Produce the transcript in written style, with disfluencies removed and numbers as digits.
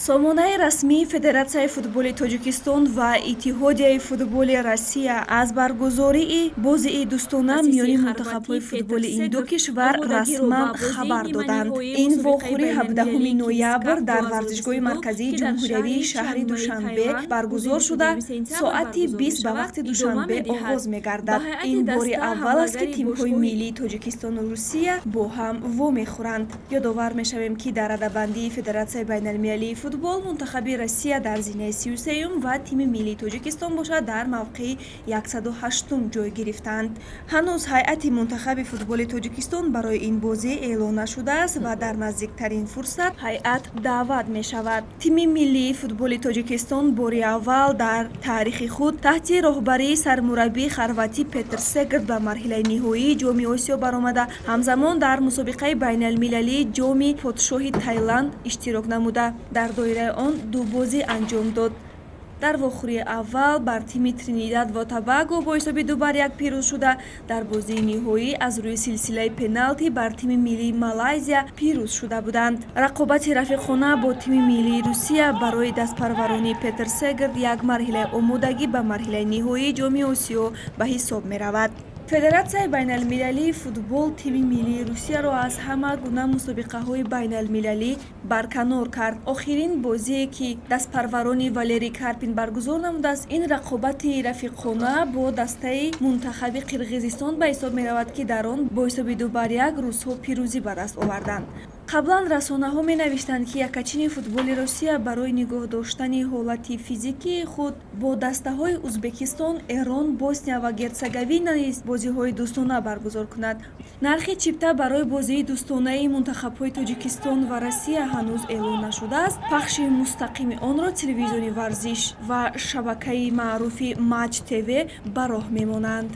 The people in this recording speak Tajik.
сомонаи расмии Федератсияи футболи Тоҷикистон ва Иттиҳодияи футболи Россия аз баргузории бозии дӯстона миёни мунтахабҳои футболи ин ду кишвар расман хабар доданд. Ин вохӯри 17 ноябр дар варзишгоҳи марказии ҷумҳуриявии шаҳри Душанбе баргузор шуда, соати 20 ба вақти Душанбе оғоз мегардад. Ин бори аввал аст ки тимҳои миллии Тоҷикистону Русия бо ҳам вомехӯранд. Ёдовар мешавем ки дар радабандии Федератсияи байналмилалии футбол мунтахаби Россия дар зинаи 33-ум ва тими миллии Тоҷикистон бошад дар мавқеи 108-ум ҷой гирифтанд. Ҳанӯз ҳайати мунтахаби футболи Тоҷикистон барои ин бозӣ эълон нашудааст ва дар наздиктарин фурсат ҳайат даъват мешавад. Тими миллии футболи Тоҷикистон бори аввал дар таърихи худ таҳти роҳбарии сармураббии хорватӣ Петр Сегрд ба марҳилаи ниҳоии ҷоми Осиё баромада, ҳамзамон дар мусобиқаи байналмилалии ҷоми подшоҳи Таиланд иштирок намуда, дар доираи он ду бозӣ анҷом дод. Дар вохӯрии аввал бар тими Тринидад ва Тобаго бо ҳисоби 2-1 пирӯз шуда, дар бозии ниҳоӣ аз рӯи силсилаи пеналти бар тими миллии Малайзия пирӯз шуда буданд. Рақобати рафиқона бо тими миллии Русия барои дастпарваронии Петр Сегрд як марҳилаи омодагӣ ба марҳилаи ниҳоии ҷоми Осиё ба ҳисоб меравад. Федератсияи байналмилалии футбол тими миллии Русияро аз ҳама гуна мусобиқаҳои байналмилалӣ барканор кард. Охирин бозие ки дастпарварони Валерий Карпин баргузор намудааст, ин рақобати рафиқона бо дастаи мунтахаби Қирғизистон ба ҳисоб меравад, ки дар он бо ҳисоби 2-1 русҳо пирӯзӣ ба даст оварданд. Қаблан расонаҳо менавиштанд, ки якачини футболи Русия барои нигоҳ доштани ҳолати физикии худ бо дастаҳои Узбекистон, Эрон, Босния ва Герцеговина низ бозиҳои дӯстона баргузор кунад. Нархи чипта барои бозии дӯстонаи мунтахабҳои Тоҷикистон ва Россия ҳанӯз эълон нашудааст. Пахши мустақими онро телевизиони варзиш ва шабакаи маъруфи Матч ТВ ба роҳ мемонанд.